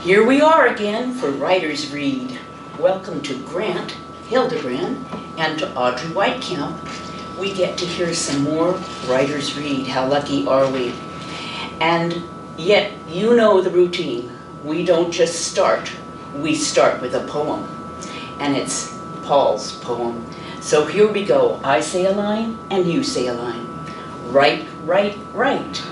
Here we are again for Writer's Read. Welcome to Grant, Hildebrand, and to Audrey Weitkamp. We get to hear some more Writer's Read. How lucky are we? And yet, you know the routine. We don't just start. We start with a poem. And it's Paul's poem. So here we go. I say a line, and you say a line. Write, write, write.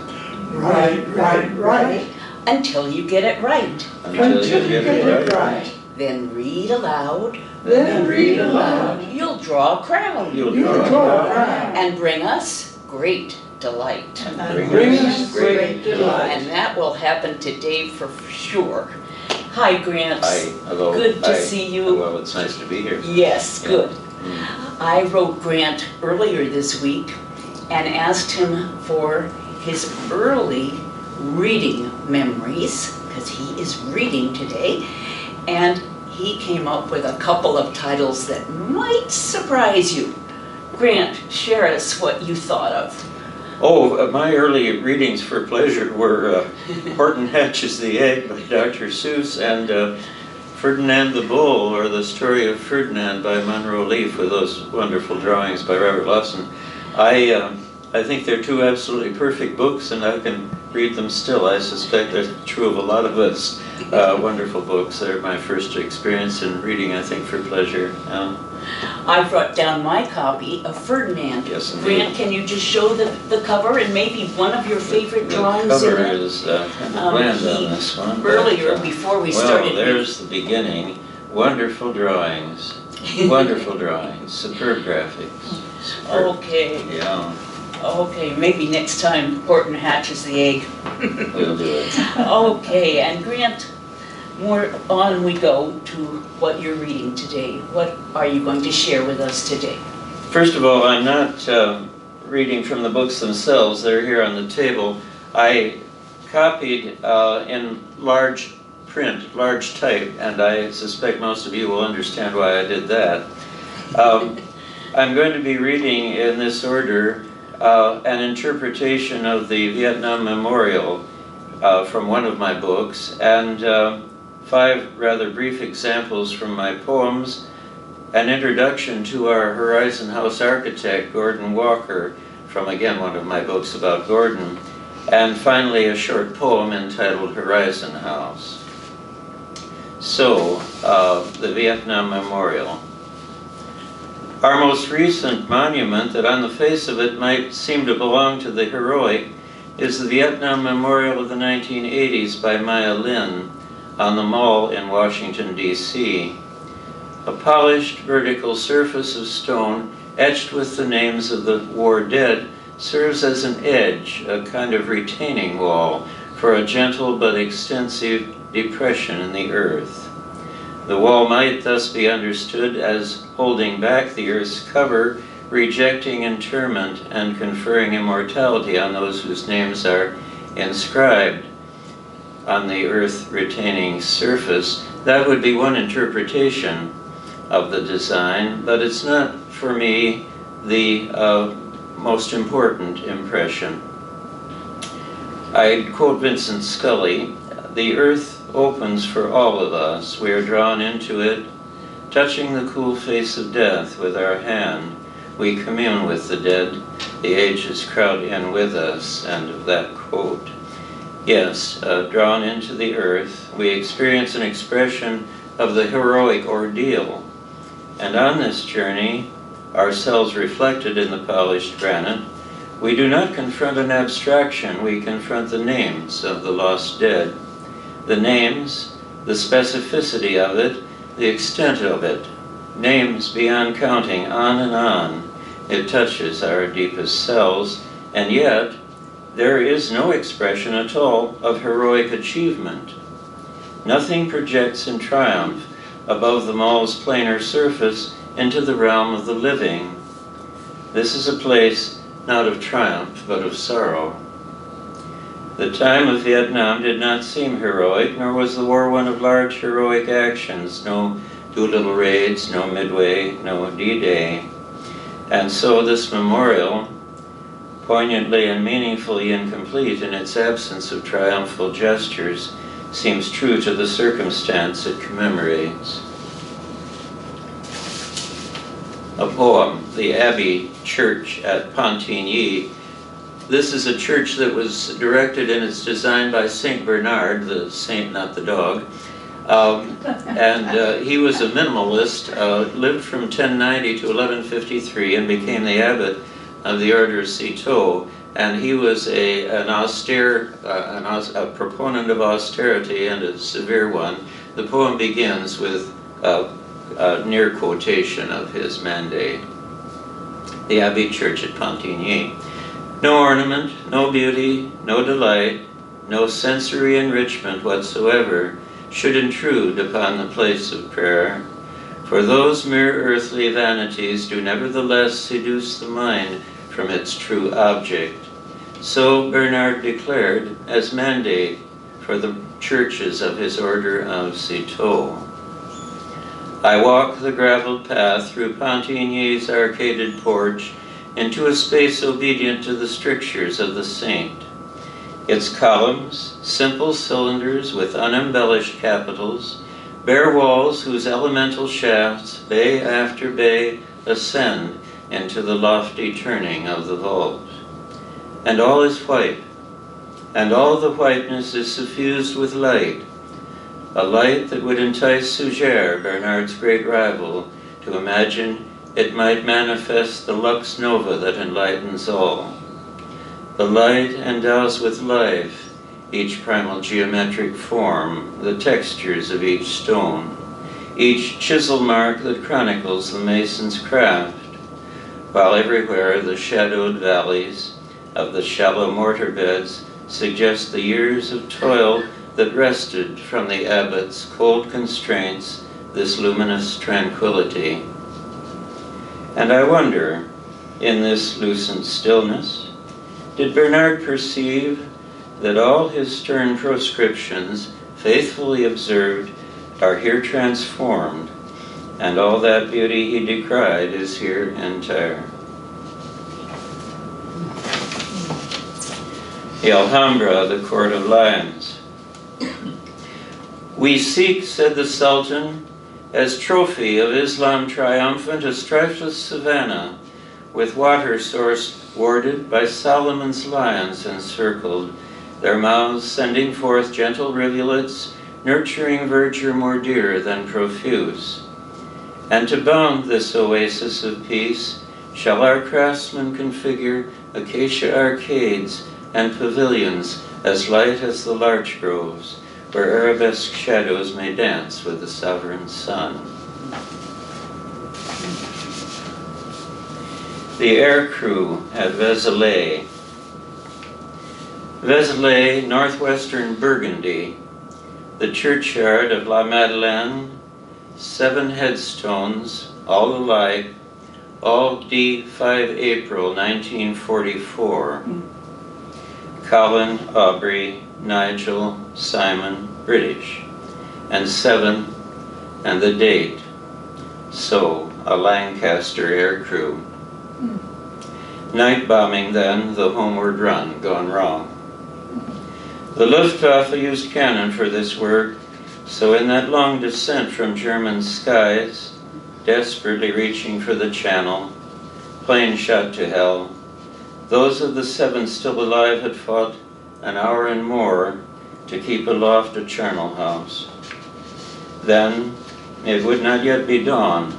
Write, write, write. Until you get it right. Until you get it right. Then read aloud. Then read aloud. You'll draw a crowd. You'll draw a crowd. And bring us great delight. And bring us great delight. And that will happen today for sure. Hi, Grant. Hi, hello. Good to Hi. see you. Well, it's nice to be here. Yes, Yeah. good. I wrote Grant earlier this week and asked him for his early reading memories, because he is reading today, and he came up with a couple of titles that might surprise you. Grant, share us what you thought of. Oh, my early readings for pleasure were Horton Hatches the Egg by Dr. Seuss and Ferdinand the Bull, or the Story of Ferdinand by Munro Leaf, with those wonderful drawings by Robert Lawson. I think they're two absolutely perfect books, and I can read them still. I suspect that's true of a lot of us. Wonderful books. They're my first experience in reading, I think, for pleasure. I brought down my copy of Ferdinand. Yes, indeed. Grant, can you just show the cover and maybe one of your favorite drawings The cover in it? is kind of bland on this one. Earlier, before we started. Well, there's the beginning. Wonderful drawings. Wonderful drawings. Superb graphics. Superb. Okay. Yeah, Okay, maybe next time Horton hatches the egg. we'll do it. Okay, and Grant, more on we go to what you're reading today. What are you going to share with us today? First of all, I'm not reading from the books themselves. They're here on the table. I copied in large print, large type, and I suspect most of you will understand why I did that. I'm going to be reading in this order an interpretation of the Vietnam Memorial from one of my books, and 5 rather brief examples from my poems, an introduction to our Horizon House architect, Gordon Walker, from again one of my books about Gordon, and finally a short poem entitled Horizon House. So, the Vietnam Memorial. Our most recent monument, that on the face of it might seem to belong to the heroic, is the Vietnam Memorial of the 1980s by Maya Lin on the Mall in Washington, D.C. A polished vertical surface of stone etched with the names of the war dead serves as an edge, a kind of retaining wall, for a gentle but extensive depression in the earth. The wall might thus be understood as holding back the earth's cover, rejecting interment, and conferring immortality on those whose names are inscribed on the earth-retaining surface. That would be one interpretation of the design, but it's not, for me, the most important impression. I quote Vincent Scully, "The earth opens for all of us. We are drawn into it, touching the cool face of death with our hand. We commune with the dead. The ages crowd in with us." End of that quote. Yes, drawn into the earth, we experience an expression of the heroic ordeal. And on this journey, ourselves reflected in the polished granite, we do not confront an abstraction, we confront the names of the lost dead. The names, the specificity of it, the extent of it, names beyond counting, on and on. It touches our deepest selves, and yet there is no expression at all of heroic achievement. Nothing projects in triumph above the mall's planar surface into the realm of the living. This is a place not of triumph, but of sorrow. The time of Vietnam did not seem heroic, nor was the war one of large heroic actions. No Doolittle raids, no Midway, no D-Day. And so this memorial, poignantly and meaningfully incomplete in its absence of triumphal gestures, seems true to the circumstance it commemorates. A poem, the Abbey Church at Pontinee. This is a church that was directed in its design by Saint Bernard, the saint, not the dog. He was a minimalist, lived from 1090 to 1153 and became the abbot of the order of Citeaux. And he was a proponent of austerity, and a severe one. The poem begins with a near quotation of his mandate. The Abbey Church at Pontinee. No ornament, no beauty, no delight, no sensory enrichment whatsoever should intrude upon the place of prayer, for those mere earthly vanities do nevertheless seduce the mind from its true object. So Bernard declared as mandate for the churches of his order of Citeaux. I walk the gravelled path through Pontinee's arcaded porch into a space obedient to the strictures of the saint. Its columns, simple cylinders with unembellished capitals, bare walls whose elemental shafts, bay after bay, ascend into the lofty turning of the vault. And all is white, and all the whiteness is suffused with light, a light that would entice Suger, Bernard's great rival, to imagine it might manifest the lux nova that enlightens all. The light endows with life each primal geometric form, the textures of each stone, each chisel mark that chronicles the mason's craft, while everywhere the shadowed valleys of the shallow mortar beds suggest the years of toil that wrested from the abbot's cold constraints this luminous tranquility. And I wonder, in this lucent stillness, did Bernard perceive that all his stern proscriptions, faithfully observed, are here transformed, and all that beauty he decried is here entire? The Alhambra, the Court of Lions. We seek, said the Sultan, as trophy of Islam triumphant, a stretchless savanna with water source warded by Solomon's lions encircled, their mouths sending forth gentle rivulets, nurturing verdure more dear than profuse. And to bound this oasis of peace, shall our craftsmen configure acacia arcades and pavilions as light as the larch groves, where arabesque shadows may dance with the sovereign sun. The air crew at Vézelay. Vézelay, northwestern Burgundy, the churchyard of La Madeleine, 7 headstones, all alike, all D. 5 April 1944. Colin, Aubrey, Nigel, Simon, British, and 7, and the date, so, a Lancaster aircrew. Night bombing then, the homeward run, gone wrong. The Luftwaffe used cannon for this work, so in that long descent from German skies, desperately reaching for the channel, plane shot to hell, those of the 7 still alive had fought an hour and more to keep aloft a charnel house. Then, it would not yet be dawn,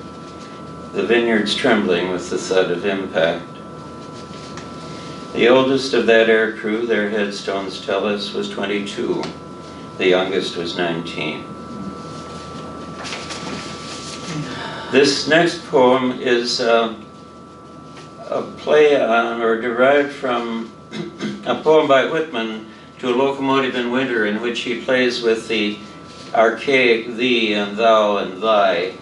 the vineyards trembling with the thud of impact. The oldest of that air crew, their headstones tell us, was 22. The youngest was 19. This next poem is a play on, or derived from, a poem by Whitman, To a Locomotive in Winter, in which he plays with the archaic thee and thou and thy.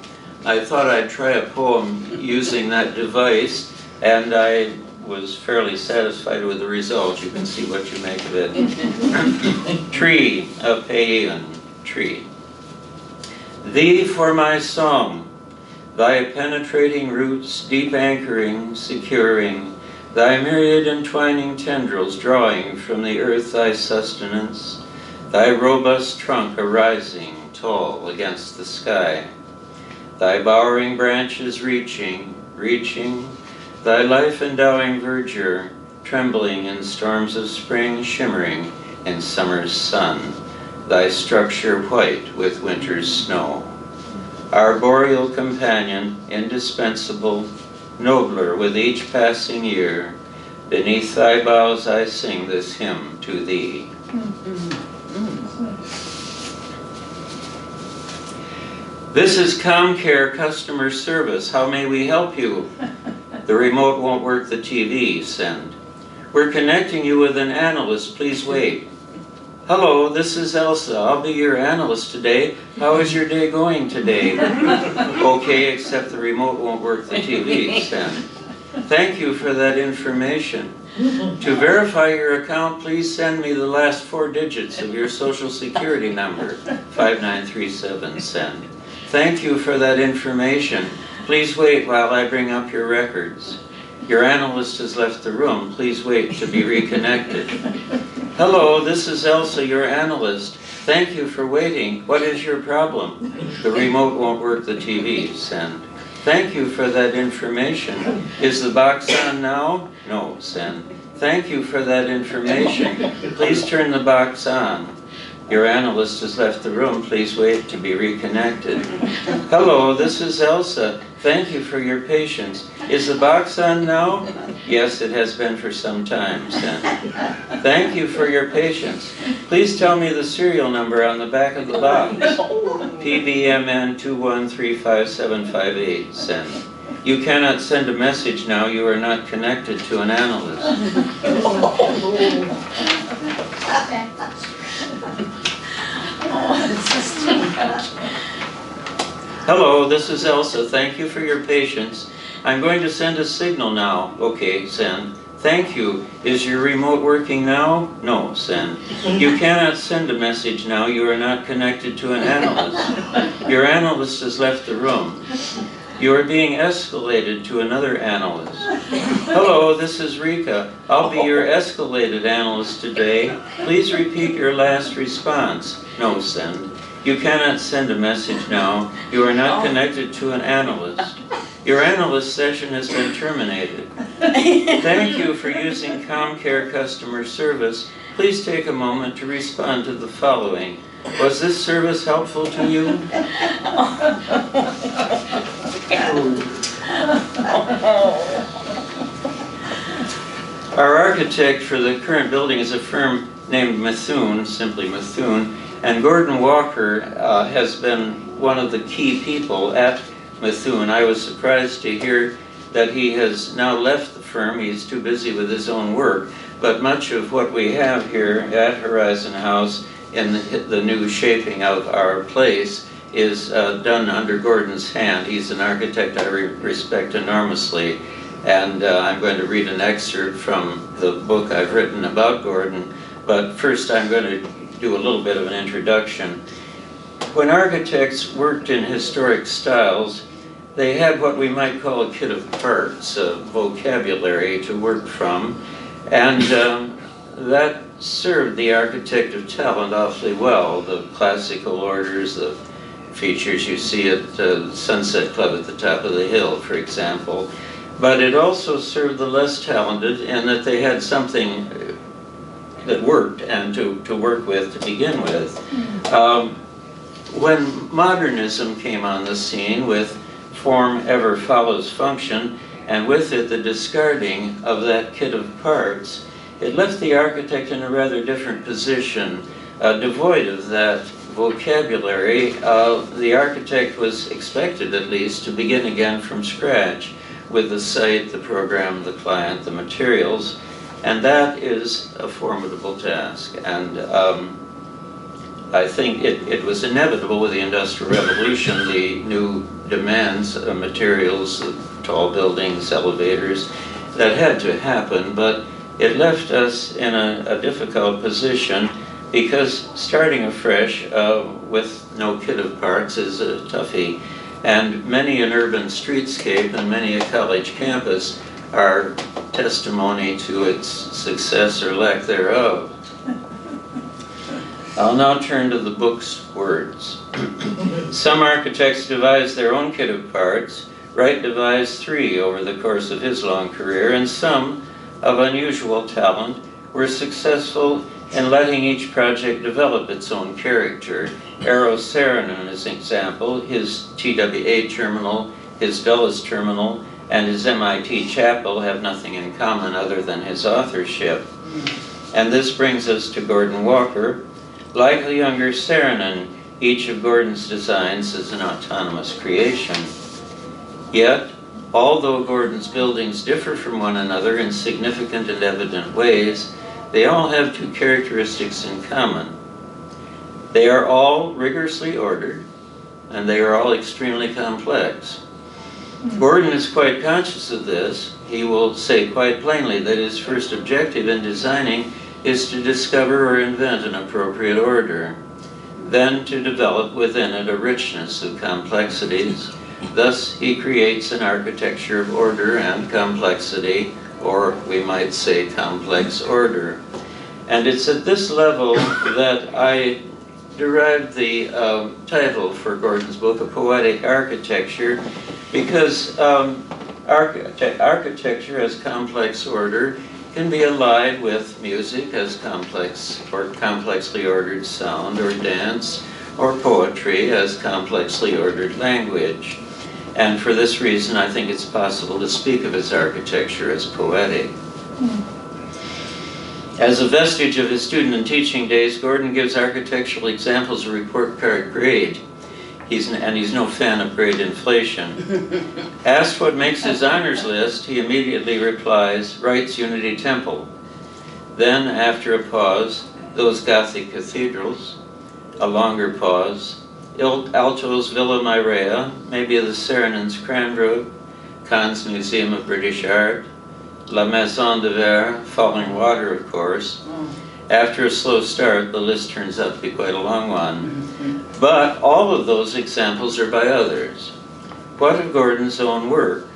I thought I'd try a poem using that device, and I was fairly satisfied with the result. You can see what you make of it. Tree, a paean tree. Thee for my song, thy penetrating roots deep anchoring, securing, thy myriad entwining tendrils drawing from the earth thy sustenance, thy robust trunk arising tall against the sky, thy bowering branches reaching, thy life-endowing verdure, trembling in storms of spring, shimmering in summer's sun, thy structure white with winter's snow. Arboreal companion, indispensable, nobler with each passing year, beneath thy boughs I sing this hymn to thee. This is ComCare customer service. How may we help you? The remote won't work the TV. Send. We're connecting you with an analyst. Please wait. Hello, this is Elsa. I'll be your analyst today. How is your day going today? Okay, except the remote won't work the TV. Send. Thank you for that information. To verify your account, please send me the last 4 digits of your social security number. 5937. Send. Thank you for that information. Please wait while I bring up your records. Your analyst has left the room. Please wait to be reconnected. Hello, this is Elsa, your analyst. Thank you for waiting. What is your problem? The remote won't work the TV. Send. Thank you for that information. Is the box on now? No. Send. Thank you for that information. Please turn the box on. Your analyst has left the room. Please wait to be reconnected. Hello, this is Elsa. Thank you for your patience. Is the box on now? Yes, it has been for some time. Send. Thank you for your patience. Please tell me the serial number on the back of the box. PBMN 2135758. Send. You cannot send a message now. You are not connected to an analyst. Hello, this is Elsa. Thank you for your patience. I'm going to send a signal now. Okay, send. Thank you. Is your remote working now? No, send. You cannot send a message now. You are not connected to an analyst. Your analyst has left the room. You are being escalated to another analyst. Hello, this is Rika. I'll be your escalated analyst today. Please repeat your last response. No, send. You cannot send a message now. You are not connected to an analyst. Your analyst session has been terminated. Thank you for using ComCare customer service. Please take a moment to respond to the following. Was this service helpful to you? Our architect for the current building is a firm named Methuen, simply Methuen, and Gordon Walker has been one of the key people at Methuen. I was surprised to hear that he has now left the firm. He's too busy with his own work, but much of what we have here at Horizon House in the new shaping of our place is done under Gordon's hand. He's an architect I respect enormously, and I'm going to read an excerpt from the book I've written about Gordon, but first I'm going to do a little bit of an introduction. When architects worked in historic styles, they had what we might call a kit of parts, a vocabulary to work from, and that served the architect of talent awfully well. The classical orders, the features you see at the Sunset Club at the top of the hill, for example. But it also served the less talented in that they had something that worked and to work with to begin with. When modernism came on the scene with form ever follows function, and with it the discarding of that kit of parts, it left the architect in a rather different position, devoid of that vocabulary. The architect was expected, at least, to begin again from scratch with the site, the program, the client, the materials, and that is a formidable task. And I think it was inevitable with the Industrial Revolution, the new demands of materials, tall buildings, elevators, that had to happen, but it left us in a difficult position because starting afresh with no kit of parts is a toughie. And many an urban streetscape and many a college campus are testimony to its success or lack thereof. I'll now turn to the book's words. Some architects devised their own kit of parts. Wright devised 3 over the course of his long career, and some, of unusual talent, were successful in letting each project develop its own character. Eero Saarinen is an example. His TWA terminal, his Dulles terminal, and his MIT chapel have nothing in common other than his authorship. And this brings us to Gordon Walker. Like the younger Saarinen, each of Gordon's designs is an autonomous creation. Yet, although Gordon's buildings differ from one another in significant and evident ways, they all have 2 characteristics in common. They are all rigorously ordered, and they are all extremely complex. Gordon is quite conscious of this. He will say quite plainly that his first objective in designing is to discover or invent an appropriate order, then to develop within it a richness of complexities. Thus, he creates an architecture of order and complexity, or we might say complex order. And it's at this level that I derived the title for Gordon's book, A Poetic Architecture, because architecture as complex order can be allied with music as complex or complexly ordered sound, or dance, or poetry as complexly ordered language. And for this reason, I think it's possible to speak of his architecture as poetic. As a vestige of his student and teaching days, Gordon gives architectural examples of report card grade. He's no fan of grade inflation. Asked what makes his honors list, he immediately replies, Wright's Unity Temple. Then, after a pause, those Gothic cathedrals. A longer pause. Alto's Villa Mairea, maybe the Saarinen's Cranbrook, Kahn's Museum of British Art, La Maison de Verre, Falling Water, of course. After a slow start, the list turns out to be quite a long one. But all of those examples are by others. What of Gordon's own work?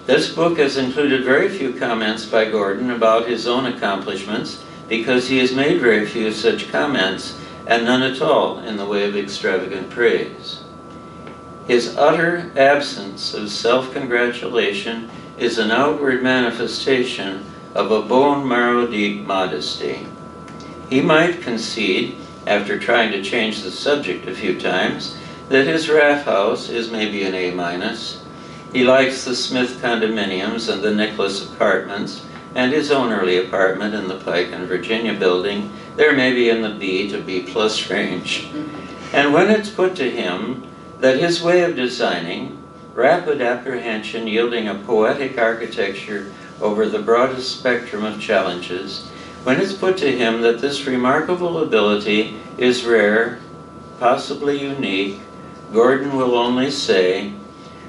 This book has included very few comments by Gordon about his own accomplishments, because he has made very few such comments, and none at all in the way of extravagant praise. His utter absence of self-congratulation is an outward manifestation of a bone marrow deep modesty. He might concede, after trying to change the subject a few times, that his Raff House is maybe an A-. He likes the Smith condominiums and the Nicholas apartments, and his own early apartment in the Pike and Virginia building. They're maybe in the B to B+ range. And when it's put to him that his way of designing, rapid apprehension yielding a poetic architecture over the broadest spectrum of challenges, when it's put to him that this remarkable ability is rare, possibly unique, Gordon will only say,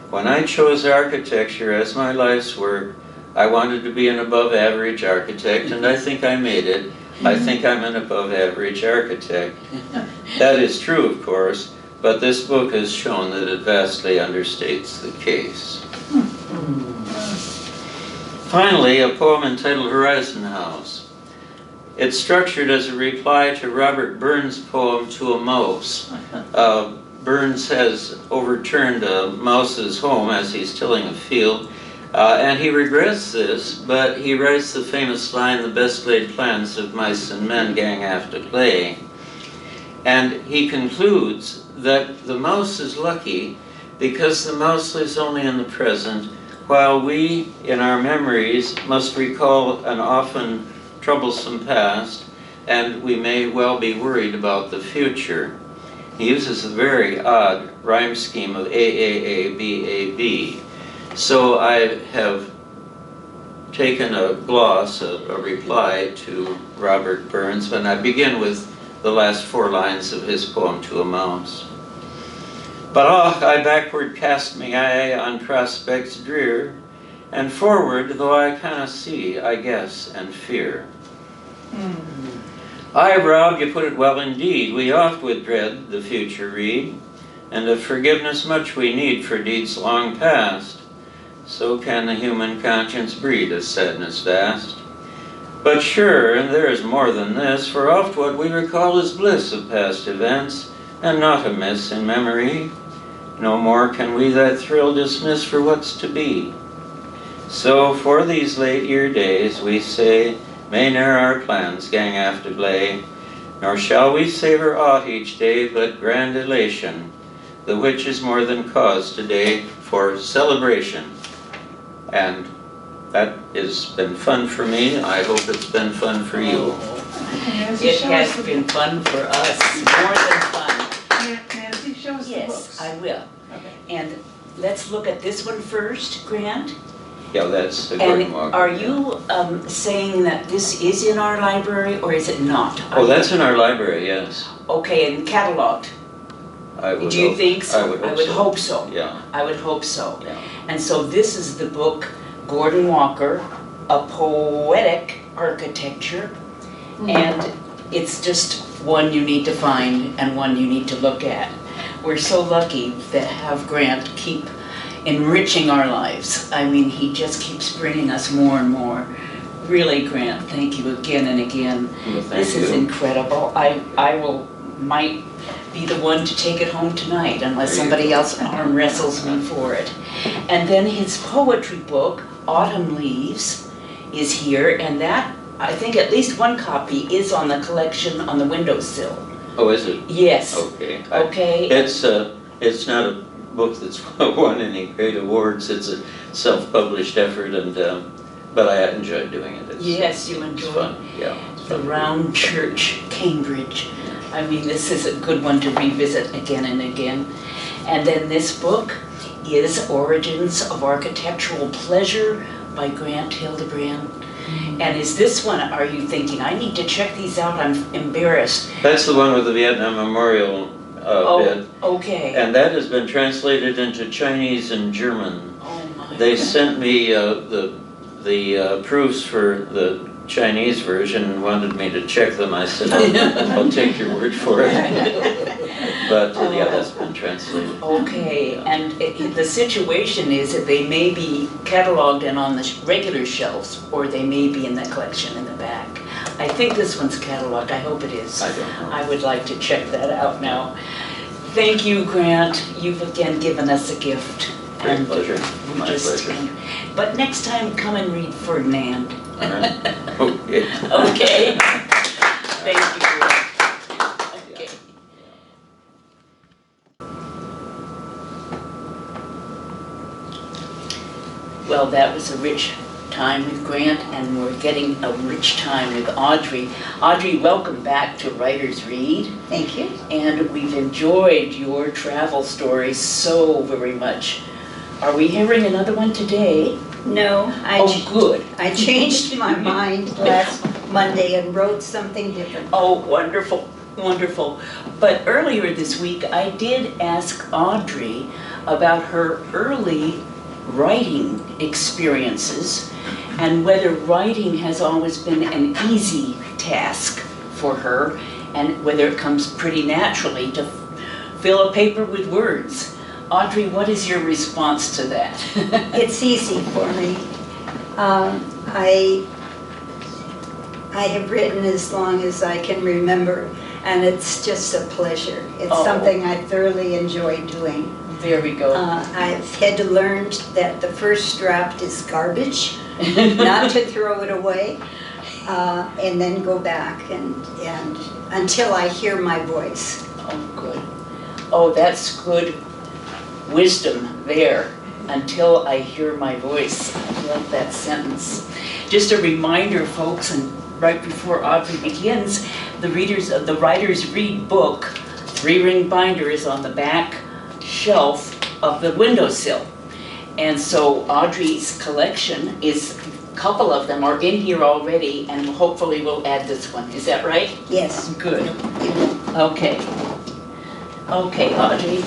when I chose architecture as my life's work, I wanted to be an above-average architect, and I think I made it. I think I'm an above-average architect. That is true, of course, but this book has shown that it vastly understates the case. Finally, a poem entitled Horizon House. It's structured as a reply to Robert Burns' poem To a Mouse. Burns has overturned a mouse's home as he's tilling a field, and he regrets this, but he writes the famous line, the best laid plans of mice and men gang after play. And he concludes that the mouse is lucky because the mouse lives only in the present, while we, in our memories, must recall an often troublesome past, and we may well be worried about the future. He uses a very odd rhyme scheme of AAA, BAB. So I have taken a gloss, a reply to Robert Burns, and I begin with the last 4 lines of his poem To a Mouse. But I backward cast me eye on prospects drear, and forward, though I canna see, I guess and fear. Aye, Rob, you put it well indeed. We oft with dread the future read, and of forgiveness much we need for deeds long past. So can the human conscience breed a sadness vast. But sure, and there is more than this, for oft what we recall is bliss of past events, and not amiss in memory. No more can we that thrill dismiss for what's to be. So for these late year days we say, may ne'er our plans gang after blay, nor shall we savor aught each day but grand elation, the which is more than cause today for celebration. And that has been fun for me. I hope it's been fun for you. It has been fun for us, more than fun. Nancy, show us the Yes, books. I will. Okay. And let's look at this one first, Grant. Yeah, that's a And good one. are you saying that this is in our library, or is it not? Oh, that's in our library, yes. Okay, and cataloged. I would Do you hope- think so? I would hope so. Yeah. I would hope so. Yeah. And so this is the book, Gordon Walker, A Poetic Architecture. And it's just one you need to find and one you need to look at. We're so lucky to have Grant keep enriching our lives. I mean, he just keeps bringing us more and more. Really, Grant, thank you again and again. Well, thank This is you. incredible. I might be the one to take it home tonight unless There you somebody go. else arm wrestles me for it. And then his poetry book, Autumn Leaves, is here, and that, I think at least one copy is on the collection on the windowsill. Oh, is it? Yes. Okay. Okay. It's not a book that's won any great awards. It's a self-published effort, and but I enjoyed doing it. Yes, you It's enjoy fun. Yeah. It's The fun. Round Church, Cambridge. I mean, this is a good one to revisit again and again. And then this book is Origins of Architectural Pleasure by Grant Hildebrand. And is this one, are you thinking, I need to check these out, I'm embarrassed. That's the one with the Vietnam Memorial bit, Okay. and that has been translated into Chinese and German. Oh my. They sent me the proofs for the Chinese version and wanted me to check them. I said, I'll take your word for it. But yeah, that's been translated. Okay, and the situation is that they may be cataloged and on the regular shelves, or they may be in the collection in the back. I think this one's cataloged, I hope it is. I don't know. I would like to check that out now. Thank you, Grant. You've again given us a gift. Great And pleasure. we My pleasure. But next time, come and read Ferdinand. All right. Okay. Okay? Thank you, Grant. Okay. Well, that was a rich time with Grant, and we're getting a rich time with Audrey. Audrey, welcome back to Writers Read. Thank you. And we've enjoyed your travel stories so very much. Are we hearing another one today? No, Oh, good. I changed my mind last Monday and wrote something different. Oh, wonderful, wonderful. But earlier this week, I did ask Audrey about her early writing experiences and whether writing has always been an easy task for her and whether it comes pretty naturally to fill a paper with words. Audrey, what is your response to that? It's easy for me. I have written as long as I can remember, and it's just a pleasure. It's Oh. something I thoroughly enjoy doing. There we go. I've had to learn that the first draft is garbage, not to throw it away, and then go back and until I hear my voice. Oh, good. Oh, that's good wisdom there. Until I hear my voice. I love that sentence. Just a reminder, folks, and right before Audrey begins, the Writers Read book, 3-ring binder, is on the back shelf of the windowsill. And so Audrey's collection is, a couple of them are in here already, and hopefully we'll add this one. Is that right? Yes. Good. Okay. Okay, Audrey,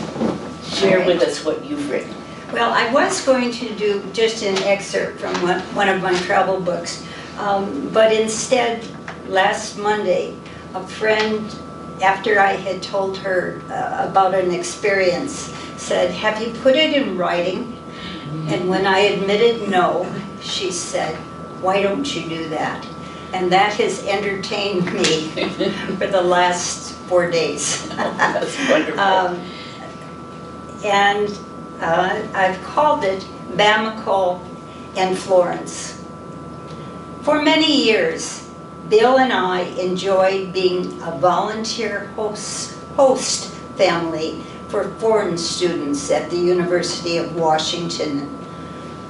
share with us what you've written. Well, I was going to do just an excerpt from one of my travel books, but instead, last Monday, a friend, after I had told her about an experience, said, "Have you put it in writing?" And when I admitted no, she said, "Why don't you do that?" and that has entertained me for the last 4 days. That's wonderful. I've called it Bamako and Florence. For many years, Bill and I enjoyed being a volunteer host family for foreign students at the University of Washington.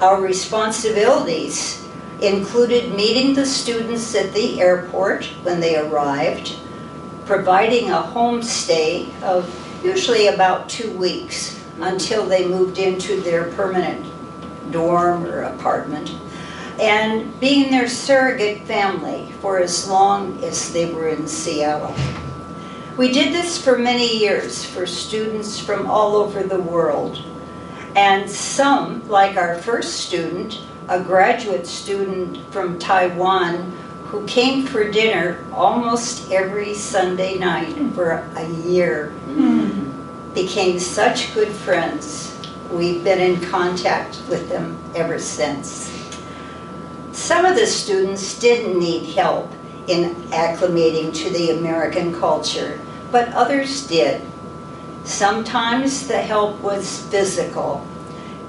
Our responsibilities included meeting the students at the airport when they arrived, providing a homestay of usually about 2 weeks until they moved into their permanent dorm or apartment, and being their surrogate family for as long as they were in Seattle. We did this for many years for students from all over the world, and some, like our first student, a graduate student from Taiwan who came for dinner almost every Sunday night for a year, became such good friends. We've been in contact with them ever since. Some of the students didn't need help in acclimating to the American culture, but others did. Sometimes the help was physical.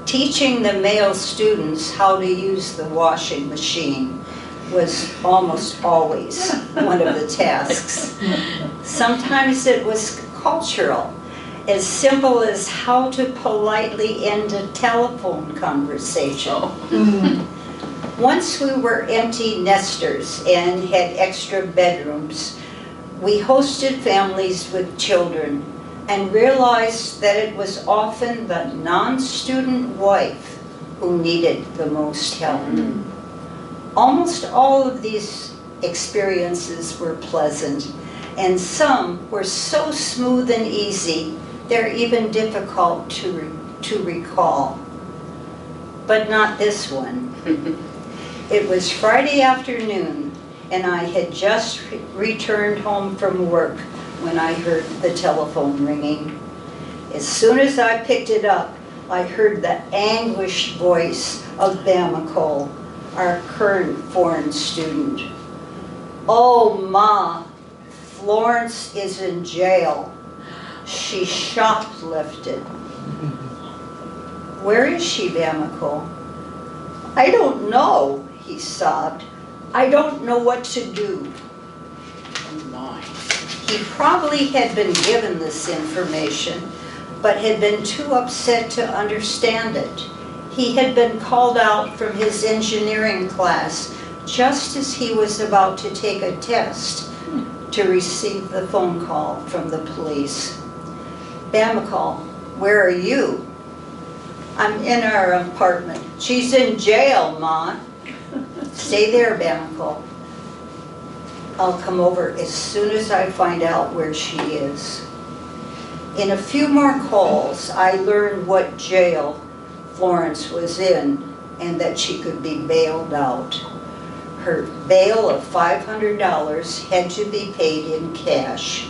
Teaching the male students how to use the washing machine was almost always one of the tasks. Sometimes it was cultural, as simple as how to politely end a telephone conversation. Once we were empty nesters and had extra bedrooms, we hosted families with children and realized that it was often the non-student wife who needed the most help. Almost all of these experiences were pleasant, and some were so smooth and easy, they're even difficult to recall. But not this one. It was Friday afternoon, and I had just returned home from work when I heard the telephone ringing. As soon as I picked it up, I heard the anguished voice of Bamako, our current foreign student. "Oh, Ma, Florence is in jail. She shoplifted." "Where is she, Bamako?" "I don't know," he sobbed. "I don't know what to do." Oh my. He probably had been given this information, but had been too upset to understand it. He had been called out from his engineering class just as he was about to take a test to receive the phone call from the police. "Bamako, where are you?" "I'm in our apartment." "She's in jail, Ma." "Stay there, Bamako. I'll come over as soon as I find out where she is." In a few more calls, I learned what jail Florence was in and that she could be bailed out. Her bail of $500 had to be paid in cash.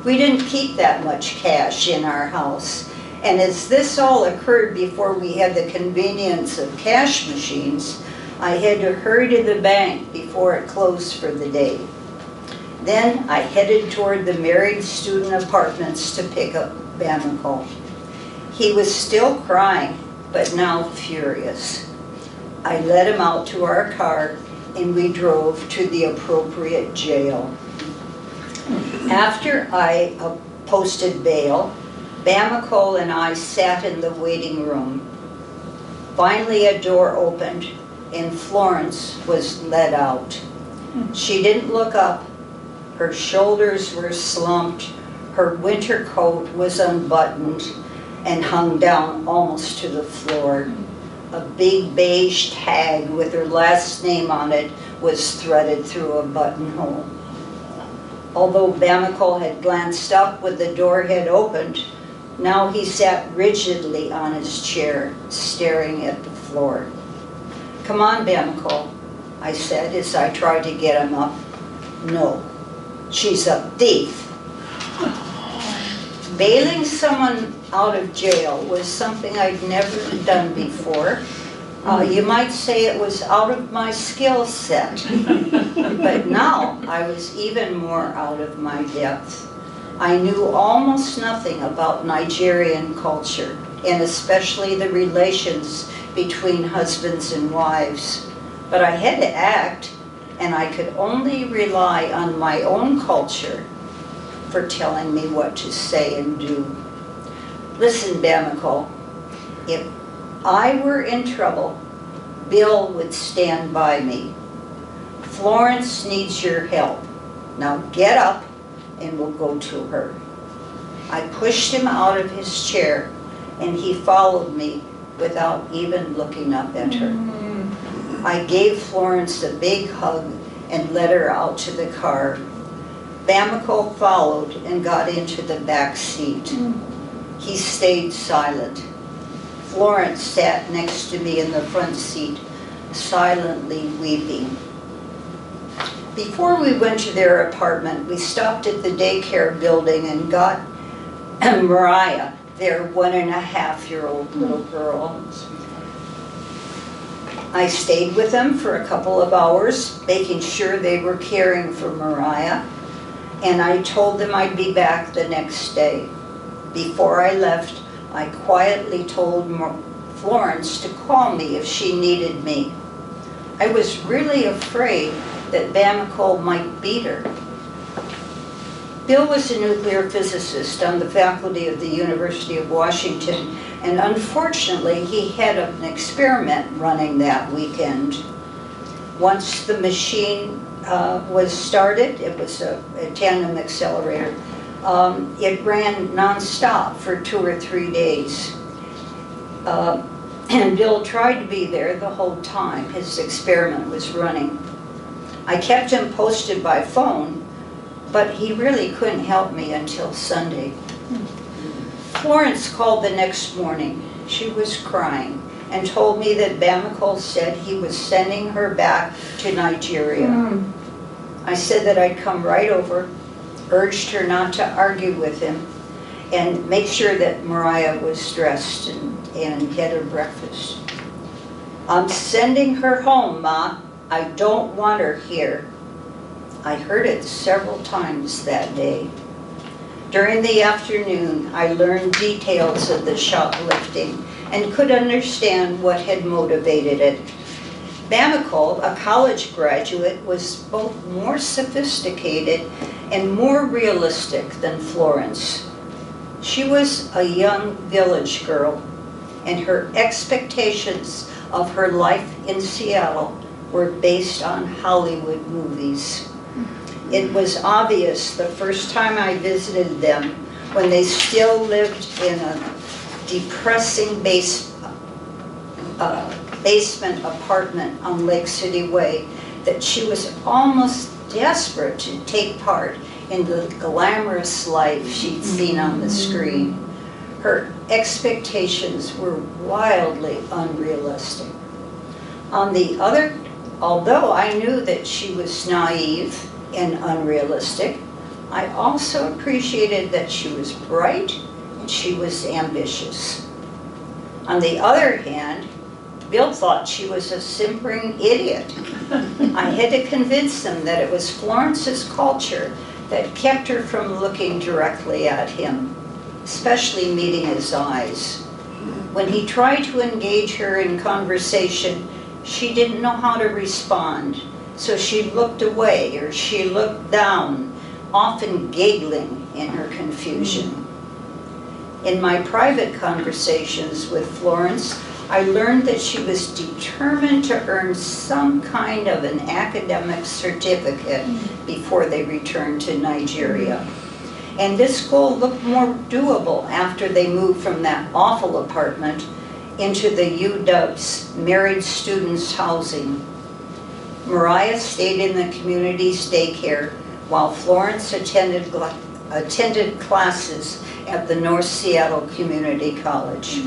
We didn't keep that much cash in our house, and as this all occurred before we had the convenience of cash machines, I had to hurry to the bank before it closed for the day. Then I headed toward the married student apartments to pick up Bamako. He was still crying, but now furious. I led him out to our car and we drove to the appropriate jail. After I posted bail, Bamako and I sat in the waiting room. Finally, a door opened and Florence was let out. She didn't look up. Her shoulders were slumped. Her winter coat was unbuttoned and hung down almost to the floor. A big beige tag with her last name on it was threaded through a buttonhole. Although Bamako had glanced up when the door had opened, now he sat rigidly on his chair, staring at the floor. "Come on, Bamako," I said as I tried to get him up. "No, she's a thief." Bailing someone out of jail was something I'd never done before, You might say it was out of my skill set, but now I was even more out of my depth. I knew almost nothing about Nigerian culture, and especially the relations between husbands and wives. But I had to act, and I could only rely on my own culture for telling me what to say and do. Listen, Bamako, if I were in trouble, Bill would stand by me. Florence needs your help. Now get up and we'll go to her. I pushed him out of his chair and he followed me without even looking up at her. I gave Florence a big hug and led her out to the car. Bamako followed and got into the back seat. He stayed silent. Florence sat next to me in the front seat, silently weeping. Before we went to their apartment, we stopped at the daycare building and got Mariah, their 1.5-year-old little girl. I stayed with them for a couple of hours, making sure they were caring for Mariah, and I told them I'd be back the next day. Before I left, I quietly told Florence to call me if she needed me. I was really afraid that Bamako might beat her. Bill was a nuclear physicist on the faculty of the University of Washington, and unfortunately he had an experiment running that weekend. Once the machine was started, it was a tandem accelerator, it ran non-stop for 2 or 3 days. And Bill tried to be there the whole time his experiment was running. I kept him posted by phone, but he really couldn't help me until Sunday. Florence called the next morning. She was crying and told me that Bamako said he was sending her back to Nigeria. I said that I'd come right over, urged her not to argue with him, and make sure that Mariah was dressed and had her breakfast. I'm sending her home, Ma. I don't want her here. I heard it several times that day. During the afternoon, I learned details of the shoplifting and could understand what had motivated it. Bamako, a college graduate, was both more sophisticated and more realistic than Florence. She was a young village girl, and her expectations of her life in Seattle were based on Hollywood movies. It was obvious the first time I visited them, when they still lived in a depressing basement apartment on Lake City Way, that she was almost desperate to take part in the glamorous life she'd seen on the screen. Her expectations were wildly unrealistic. Although I knew that she was naive and unrealistic, I also appreciated that she was bright and she was ambitious. On the other hand, Bill thought she was a simpering idiot. I had to convince him that it was Florence's culture that kept her from looking directly at him, especially meeting his eyes. When he tried to engage her in conversation, she didn't know how to respond, so she looked away or she looked down, often giggling in her confusion. In my private conversations with Florence, I learned that she was determined to earn some kind of an academic certificate before they returned to Nigeria. And this goal looked more doable after they moved from that awful apartment into the UW's married students' housing. Mariah stayed in the community's daycare while Florence attended classes at the North Seattle Community College.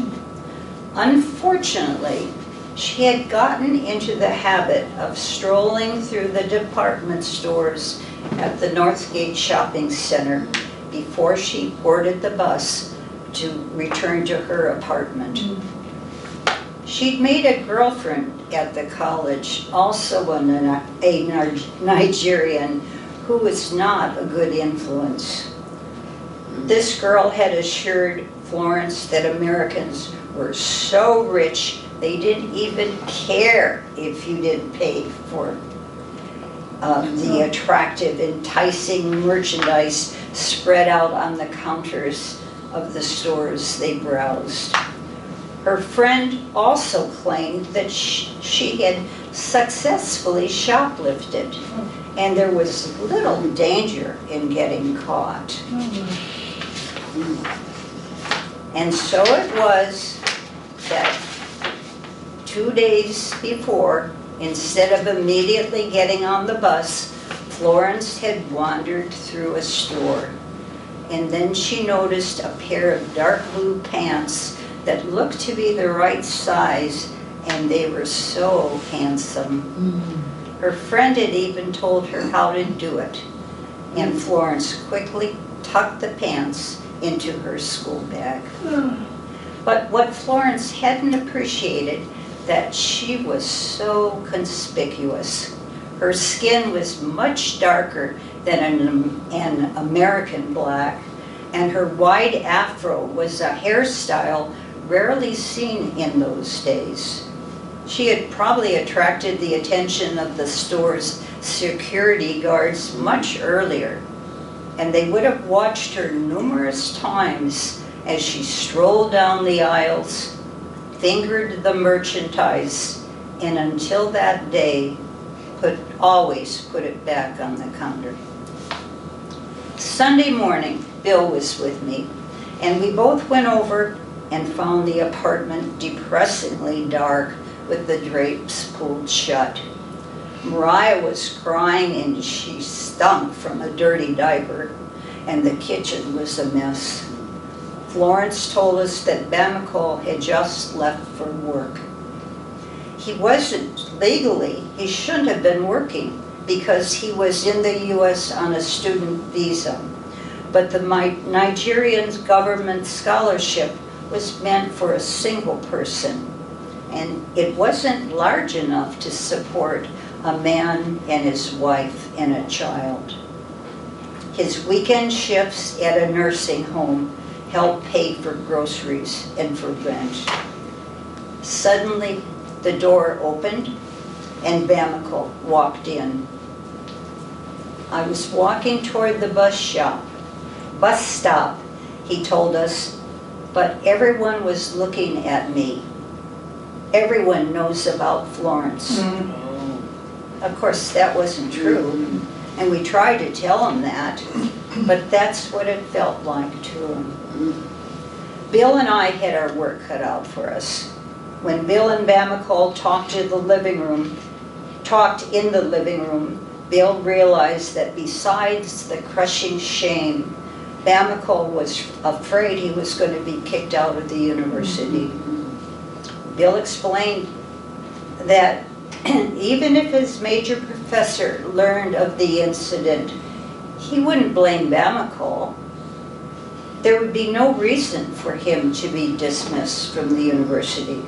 Unfortunately, she had gotten into the habit of strolling through the department stores at the Northgate Shopping Center before she boarded the bus to return to her apartment. She'd made a girlfriend at the college, also a Nigerian, who was not a good influence. This girl had assured Florence that Americans were so rich they didn't even care if you didn't pay for the attractive, enticing merchandise spread out on the counters of the stores they browsed. Her friend also claimed that she had successfully shoplifted, and there was little danger in getting caught. And so it was that 2 days before, instead of immediately getting on the bus, Florence had wandered through a store. And then she noticed a pair of dark blue pants that looked to be the right size, and they were so handsome. Her friend had even told her how to do it, and Florence quickly tucked the pants into her school bag. But what Florence hadn't appreciated, that she was so conspicuous. Her skin was much darker than an American black, and her wide afro was a hairstyle rarely seen in those days. She had probably attracted the attention of the store's security guards much earlier, and they would have watched her numerous times as she strolled down the aisles, fingered the merchandise, and until that day, always put it back on the counter. Sunday morning, Bill was with me, and we both went over and found the apartment depressingly dark with the drapes pulled shut. Mariah was crying and she stunk from a dirty diaper, and the kitchen was a mess. Florence told us that Bamacol had just left for work. He wasn't legally, he shouldn't have been working because he was in the US on a student visa. But the Nigerian government scholarship was meant for a single person, and it wasn't large enough to support a man and his wife and a child. His weekend shifts at a nursing home helped pay for groceries and for rent. Suddenly, the door opened and Bamacol walked in. I was walking toward the bus stop, he told us, but everyone was looking at me. Everyone knows about Florence. Of course, that wasn't true, and we tried to tell him that, but that's what it felt like to him. Bill and I had our work cut out for us. When Bill and Bamacol talked in the living room, Bill realized that besides the crushing shame, Bamacol was afraid he was going to be kicked out of the university. Bill explained that even if his major professor learned of the incident, he wouldn't blame Bamacol. There would be no reason for him to be dismissed from the university.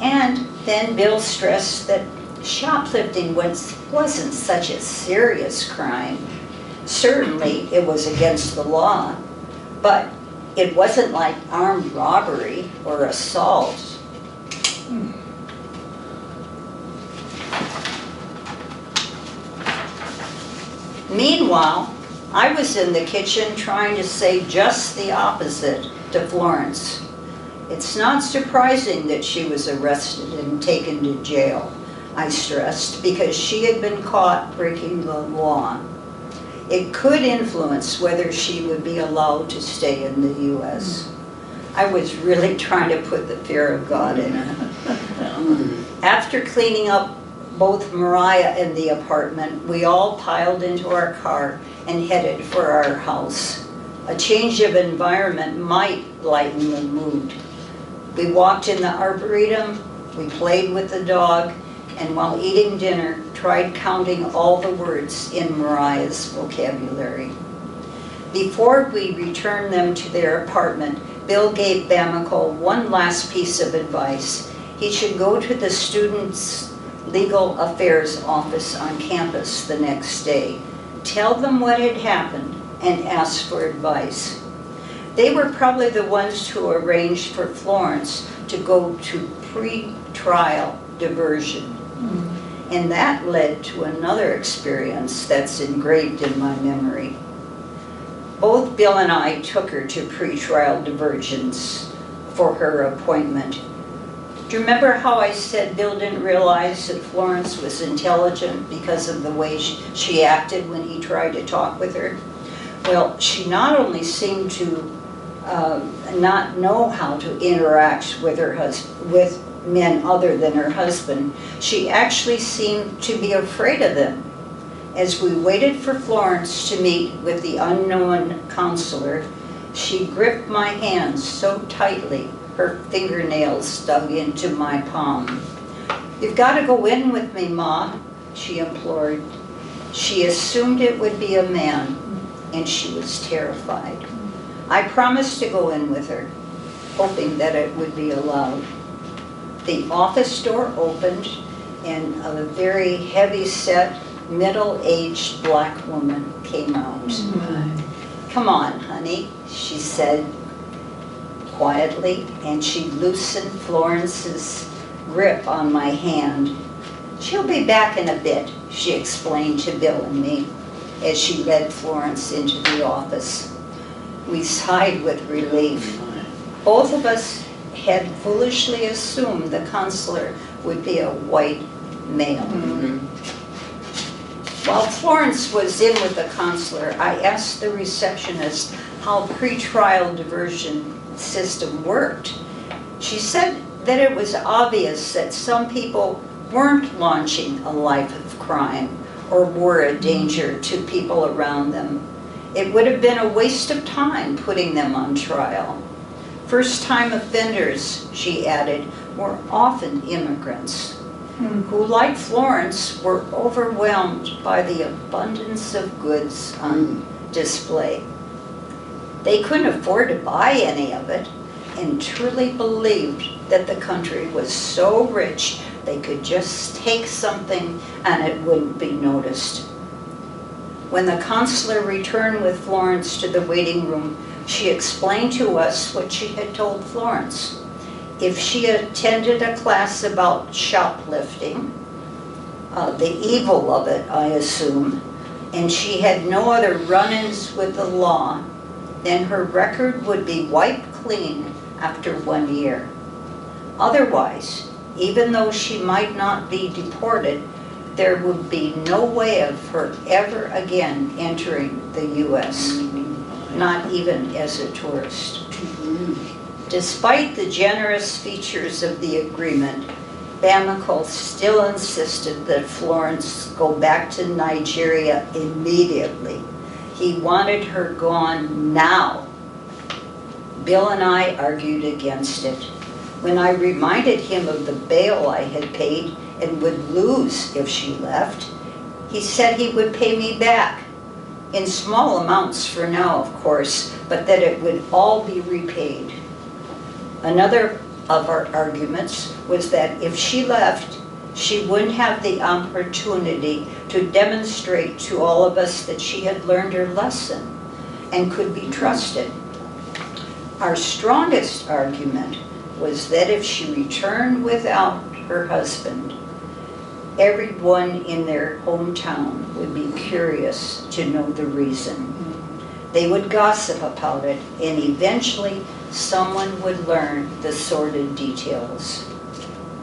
And then Bill stressed that shoplifting wasn't such a serious crime. Certainly it was against the law, but it wasn't like armed robbery or assault. Meanwhile, I was in the kitchen trying to say just the opposite to Florence. It's not surprising that she was arrested and taken to jail, I stressed, because she had been caught breaking the law. It could influence whether she would be allowed to stay in the U.S. I was really trying to put the fear of God in her. After cleaning up both Mariah and the apartment, we all piled into our car and headed for our house. A change of environment might lighten the mood. We walked in the arboretum, we played with the dog, and while eating dinner, tried counting all the words in Mariah's vocabulary. Before we returned them to their apartment, Bill gave Bamacol one last piece of advice. He should go to the students' legal affairs office on campus the next day, tell them what had happened, and ask for advice. They were probably the ones who arranged for Florence to go to pre-trial diversion. And that led to another experience that's engraved in my memory. Both Bill and I took her to pre-trial diversions for her appointment. Do you remember how I said Bill didn't realize that Florence was intelligent because of the way she acted when he tried to talk with her? Well, she not only seemed to not know how to interact with with men other than her husband, she actually seemed to be afraid of them. As we waited for Florence to meet with the unknown counselor, she gripped my hands so tightly her fingernails dug into my palm. "You've got to go in with me, Ma," she implored. She assumed it would be a man, and she was terrified. I promised to go in with her, hoping that it would be allowed. The office door opened, and a very heavy-set, middle-aged black woman came out. "Come on, honey," she said quietly, and she loosened Florence's grip on my hand. "She'll be back in a bit," she explained to Bill and me as she led Florence into the office. We sighed with relief. Both of us had foolishly assumed the counselor would be a white male. While Florence was in with the counselor, I asked the receptionist how pre-trial diversion system worked. She said that it was obvious that some people weren't launching a life of crime or were a danger to people around them. It would have been a waste of time putting them on trial. First-time offenders, she added, were often immigrants who, like Florence, were overwhelmed by the abundance of goods on display. They couldn't afford to buy any of it and truly believed that the country was so rich they could just take something and it wouldn't be noticed. When the counselor returned with Florence to the waiting room, she explained to us what she had told Florence. If she attended a class about shoplifting, the evil of it, I assume, and she had no other run-ins with the law, then her record would be wiped clean after 1 year. Otherwise, even though she might not be deported, there would be no way of her ever again entering the U.S., not even as a tourist. Despite the generous features of the agreement, Bamacol still insisted that Florence go back to Nigeria immediately. He wanted her gone now. Bill and I argued against it. When I reminded him of the bail I had paid and would lose if she left, he said he would pay me back, in small amounts for now, of course, but that it would all be repaid. Another of our arguments was that if she left, she wouldn't have the opportunity to demonstrate to all of us that she had learned her lesson and could be trusted. Our strongest argument was that if she returned without her husband, everyone in their hometown would be curious to know the reason. They would gossip about it, and eventually someone would learn the sordid details.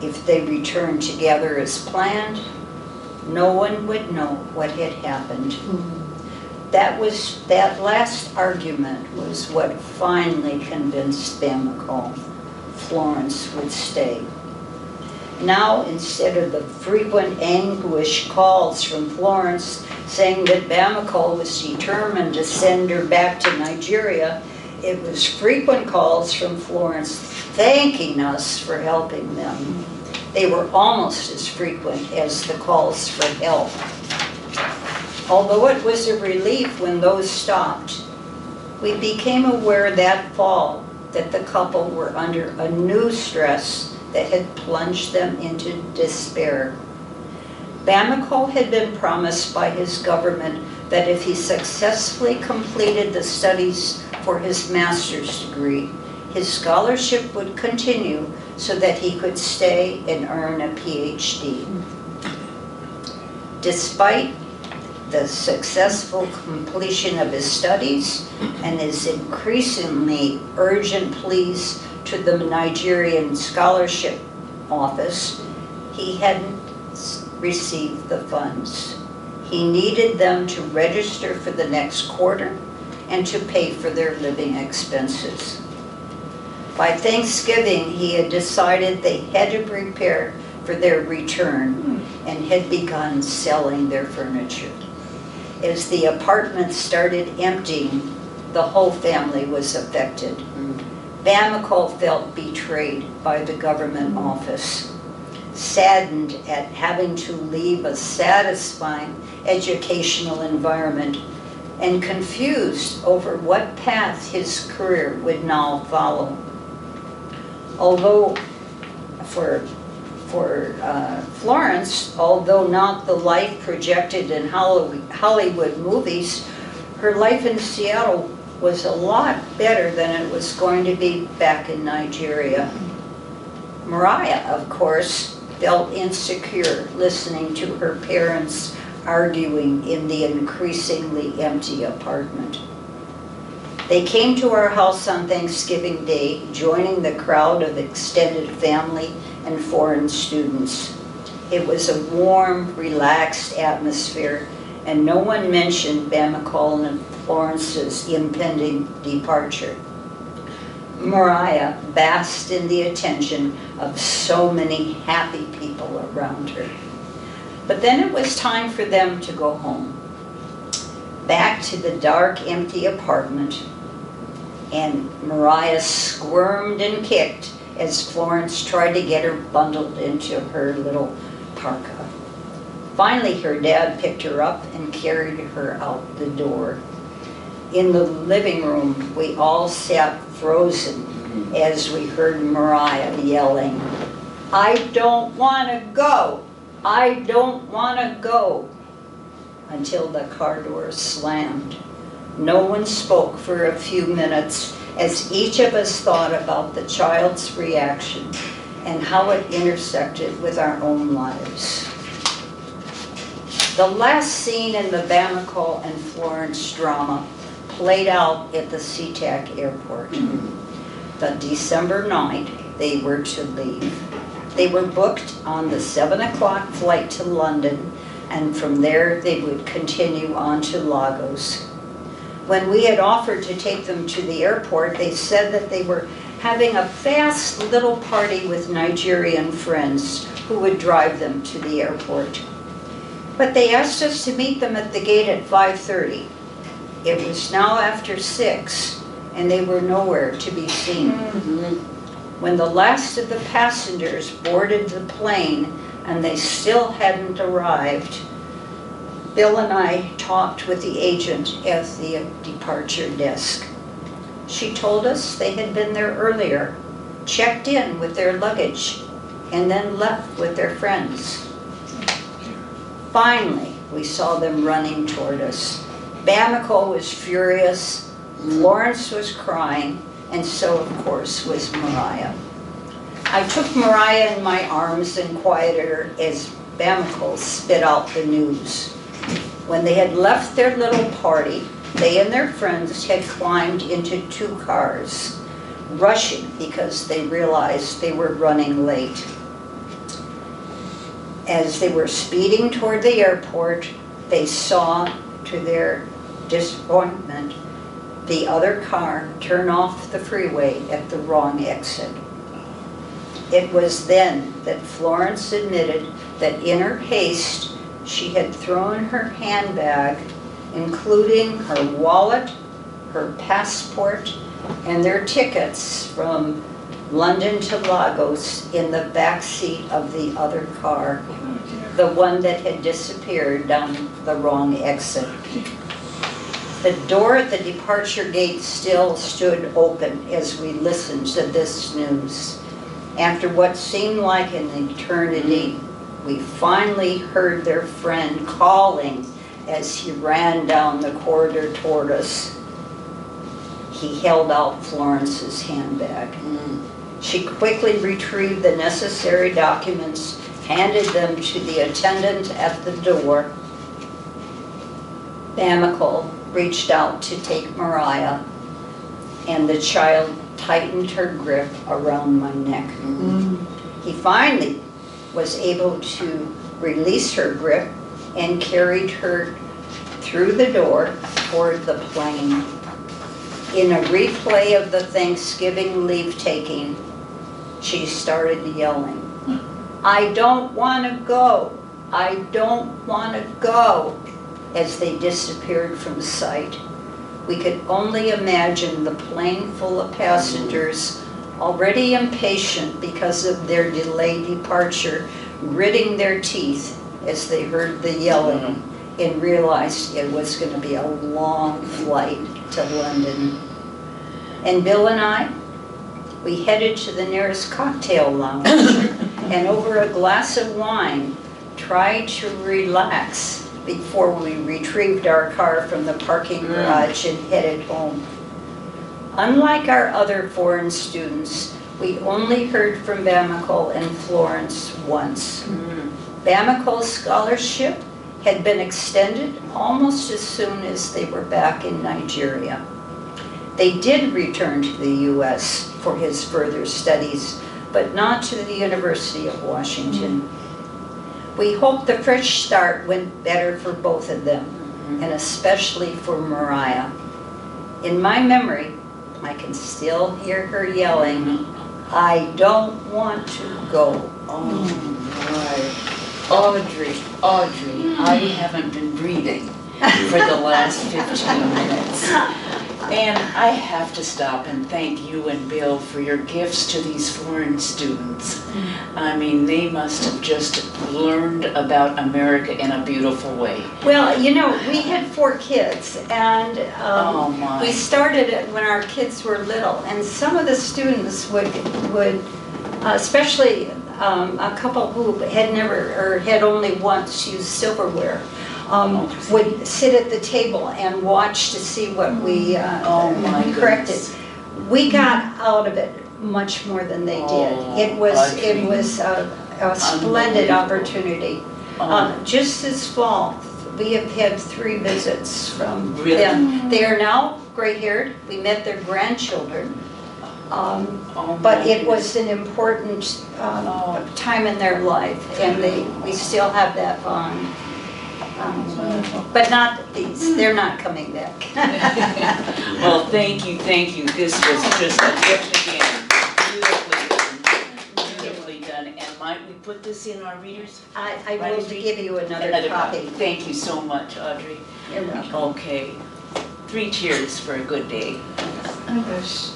If they returned together as planned, no one would know what had happened. That last argument was what finally convinced Bamacol Florence would stay. Now, instead of the frequent anguish calls from Florence saying that Bamacol was determined to send her back to Nigeria, it was frequent calls from Florence thanking us for helping them. They were almost as frequent as the calls for help. Although it was a relief when those stopped, we became aware that fall that the couple were under a new stress that had plunged them into despair. Bamacol had been promised by his government that if he successfully completed the studies for his master's degree, his scholarship would continue so that he could stay and earn a PhD. Despite the successful completion of his studies and his increasingly urgent pleas to the Nigerian Scholarship Office, he hadn't received the funds. He needed them to register for the next quarter and to pay for their living expenses. By Thanksgiving, he had decided they had to prepare for their return and had begun selling their furniture. As the apartment started emptying, the whole family was affected. Bamacol felt betrayed by the government office, saddened at having to leave a satisfying educational environment, and confused over what path his career would now follow. Although for Florence, although not the life projected in Hollywood movies, her life in Seattle was a lot better than it was going to be back in Nigeria. Mariah, of course, felt insecure listening to her parents arguing in the increasingly empty apartment. They came to our house on Thanksgiving Day, joining the crowd of extended family and foreign students. It was a warm, relaxed atmosphere, and no one mentioned Bamacol and Florence's impending departure. Mariah basked in the attention of so many happy people around her. But then it was time for them to go home, back to the dark, empty apartment, and Mariah squirmed and kicked as Florence tried to get her bundled into her little parka. Finally, her dad picked her up and carried her out the door. In the living room, we all sat frozen as we heard Mariah yelling, "I don't want to go! I don't want to go!" until the car door slammed. No one spoke for a few minutes as each of us thought about the child's reaction and how it intersected with our own lives. The last scene in the Bamacol and Florence drama played out at the SeaTac airport. The December night they were to leave. They were booked on the 7 o'clock flight to London, and from there they would continue on to Lagos. When we had offered to take them to the airport, they said that they were having a fast little party with Nigerian friends who would drive them to the airport. But they asked us to meet them at the gate at 5:30. It was now after 6, and they were nowhere to be seen. When the last of the passengers boarded the plane and they still hadn't arrived, Bill and I talked with the agent at the departure desk. She told us they had been there earlier, checked in with their luggage, and then left with their friends. Finally, we saw them running toward us. Bamacol was furious, Florence was crying, and so, of course, was Mariah. I took Mariah in my arms and quieted her as Bamacol spit out the news. When they had left their little party, they and their friends had climbed into 2 cars, rushing because they realized they were running late. As they were speeding toward the airport, they saw, to their disappointment, the other car turn off the freeway at the wrong exit. It was then that Florence admitted that in her haste, she had thrown her handbag, including her wallet, her passport, and their tickets from London to Lagos in the back seat of the other car, the one that had disappeared down the wrong exit. The door at the departure gate still stood open as we listened to this news. After what seemed like an eternity, we finally heard their friend calling as he ran down the corridor toward us. He held out Florence's handbag. She quickly retrieved the necessary documents, handed them to the attendant at the door. Bamicle reached out to take Mariah, and the child tightened her grip around my neck. He finally was able to release her grip and carried her through the door toward the plane. In a replay of the Thanksgiving leave-taking, she started yelling, "I don't want to go! I don't want to go!" as they disappeared from sight. We could only imagine the plane full of passengers, already impatient because of their delayed departure, gritting their teeth as they heard the yelling and realized it was going to be a long flight to London. And Bill and I, we headed to the nearest cocktail lounge and over a glass of wine tried to relax before we retrieved our car from the parking garage and headed home. Unlike our other foreign students, we only heard from Bamicle and Florence once. Bamicle's scholarship had been extended almost as soon as they were back in Nigeria. They did return to the U.S. for his further studies, but not to the University of Washington. We hope the fresh start went better for both of them, and especially for Mariah. In my memory, I can still hear her yelling, "I don't want to go." Oh my. Audrey, I haven't been breathing for the last 15 minutes. And I have to stop and thank you and Bill for your gifts to these foreign students. I mean, they must have just learned about America in a beautiful way. Well, you know, we had 4 kids, and Oh my. we started it when our kids were little, and some of the students would especially a couple who had never or had only once used silverware, would sit at the table and watch to see what we corrected. Goodness. We got out of it much more than they did. It was a splendid opportunity. Just this fall, we have had 3 visits from them. They are now gray-haired. We met their grandchildren. But it was an important time in their life, and we still have that bond. But not these, they're not coming back. Well, thank you. This was just a gift again. Beautifully done. And might we put this in our readers? I will give you another copy. Thank you so much, Audrey. You're welcome. Okay. 3 cheers for a good day. Oh gosh.